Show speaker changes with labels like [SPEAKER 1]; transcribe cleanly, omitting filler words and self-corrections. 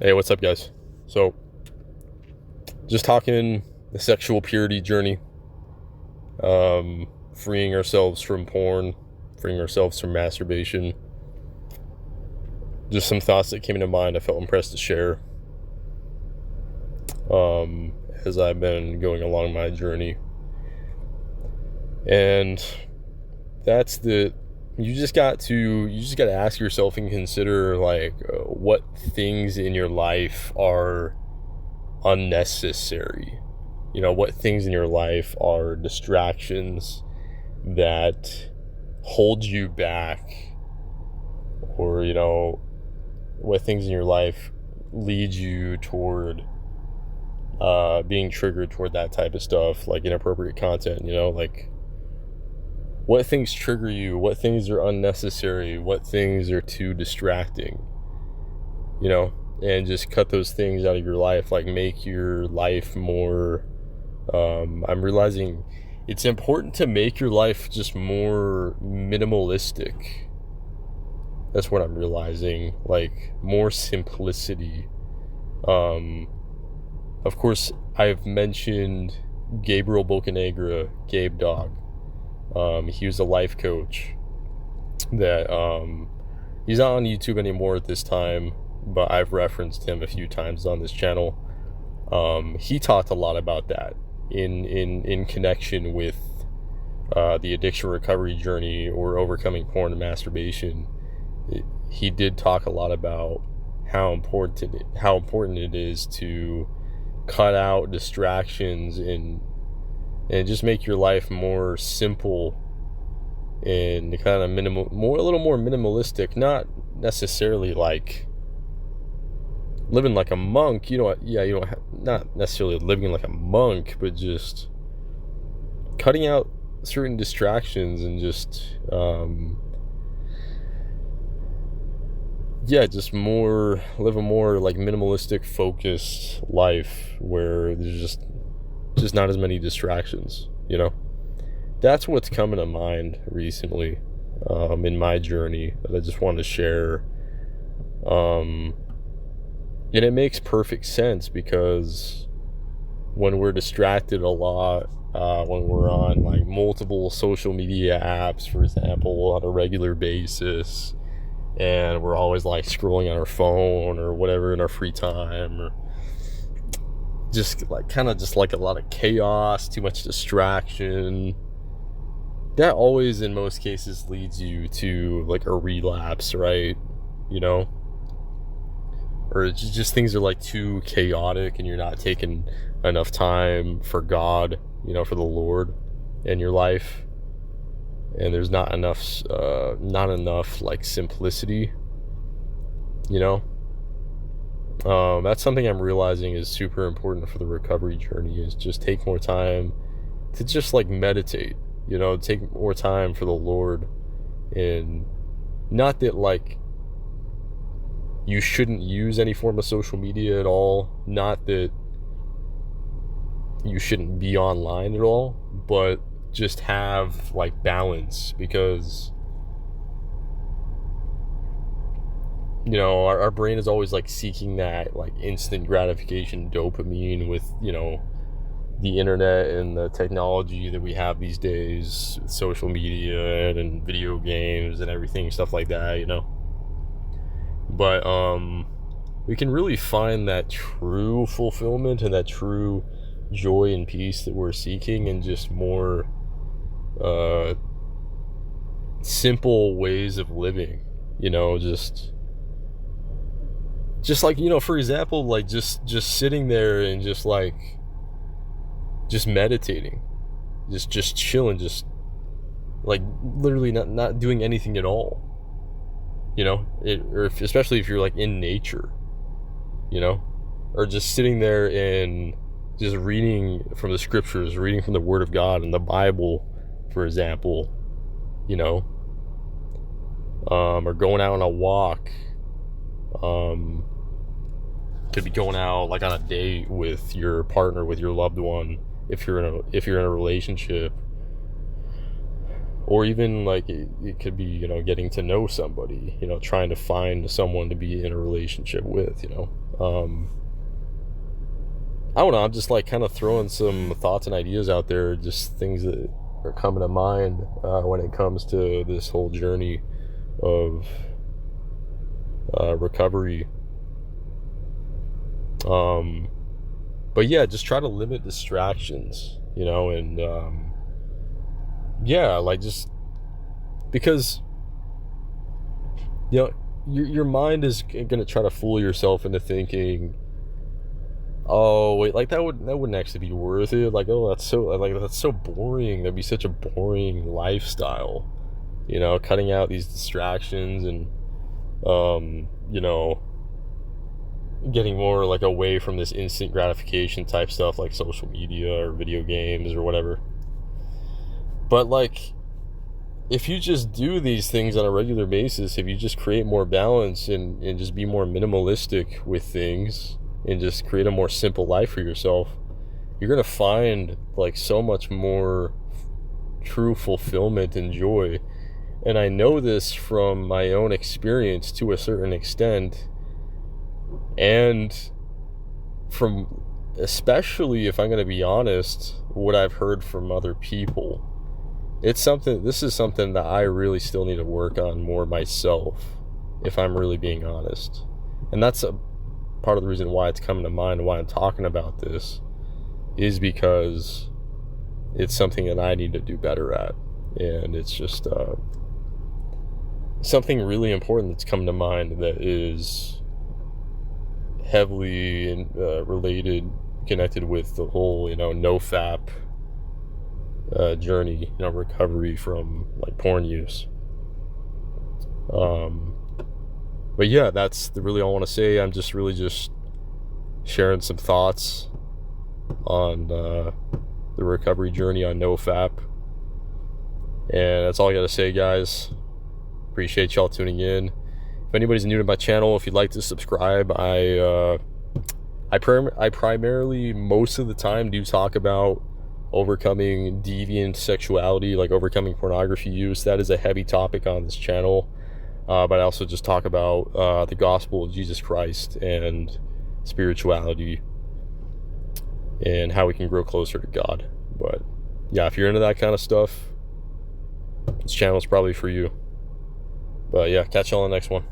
[SPEAKER 1] Hey, what's up, guys? So, just talking the sexual purity journey, freeing ourselves from porn, freeing ourselves from masturbation. Just some thoughts that came into mind. I felt impressed to share as I've been going along my journey, and that's the you just got to ask yourself and consider what things in your life are unnecessary. What things in your life are distractions that hold you back, or what things in your life lead you toward being triggered toward that type of stuff, like inappropriate content. Like, what things trigger you, what things are unnecessary, what things are too distracting, and just cut those things out of your life. Like, make your life more I'm realizing it's important to make your life just more minimalistic. That's what I'm realizing. Like, more simplicity. Of course, I've mentioned Gabriel Bocanegra, Gabe Dog. He was a life coach that he's not on YouTube anymore at this time, but I've referenced him a few times on this channel. He talked a lot about that in connection with the addiction recovery journey, or overcoming porn and masturbation. He did talk a lot about how important it is to cut out distractions and just make your life more simple and kind of a little more minimalistic. Not necessarily like living like a monk, not necessarily living like a monk, but just cutting out certain distractions and just just live a more like minimalistic, focused life where there's just not as many distractions. That's what's coming to mind recently, in my journey, that I just wanted to share. And it makes perfect sense, because when we're distracted a lot, when we're on like multiple social media apps, for example, on a regular basis, and we're always like scrolling on our phone or whatever in our free time, or just like a lot of chaos, too much distraction, that always in most cases leads you to like a relapse, right? Or it's just things are like too chaotic, and you're not taking enough time for God, for the Lord in your life, and there's not enough like simplicity. That's something I'm realizing is super important for the recovery journey, is just take more time to just like meditate, take more time for the Lord. And not that like you shouldn't use any form of social media at all, not that you shouldn't be online at all, but just have like balance, because our brain is always like seeking that like instant gratification, dopamine, with the internet and the technology that we have these days, social media and video games and everything, stuff like that. But we can really find that true fulfillment and that true joy and peace that we're seeking in just more simple ways of living. Just like, for example, like just sitting there and just meditating, just chilling, just like literally not doing anything at all. Especially if you're like in nature, or just sitting there and just reading from the scriptures, reading from the Word of God and the Bible, for example, or going out on a walk. Could be going out like on a date with your partner, with your loved one, if you're in a relationship, or even like it could be, you know, getting to know somebody, you know, trying to find someone to be in a relationship with, you know. I don't know, I'm just like kind of throwing some thoughts and ideas out there, just things that are coming to mind when it comes to this whole journey of recovery. But yeah, just try to limit distractions, you know, and yeah, like just because, you know, your mind is gonna try to fool yourself into thinking, oh wait, like that wouldn't actually be worth it. Like, oh, that's so boring. That'd be such a boring lifestyle, you know, cutting out these distractions and you know, getting more like away from this instant gratification type stuff like social media or video games or whatever. But like, if you just do these things on a regular basis, if you just create more balance and just be more minimalistic with things and just create a more simple life for yourself, you're gonna find like so much more true fulfillment and joy. And I know this from my own experience to a certain extent, and from, especially if I'm going to be honest, what I've heard from other people. This is something that I really still need to work on more myself, if I'm really being honest. And that's a part of the reason why it's coming to mind, why I'm talking about this, is because it's something that I need to do better at. And it's just something really important that's come to mind that is heavily related, connected with the whole, you know, Nofap journey, you know, recovery from like porn use. But yeah, that's really all I want to say. I'm just really just sharing some thoughts on the recovery journey on Nofap, and that's all I gotta say, guys. Appreciate y'all tuning in. If anybody's new to my channel, if you'd like to subscribe, I primarily, most of the time, do talk about overcoming deviant sexuality, like overcoming pornography use. That is a heavy topic on this channel. But I also just talk about the gospel of Jesus Christ and spirituality and how we can grow closer to God. But yeah, if you're into that kind of stuff, this channel is probably for you. But yeah, catch y'all on the next one.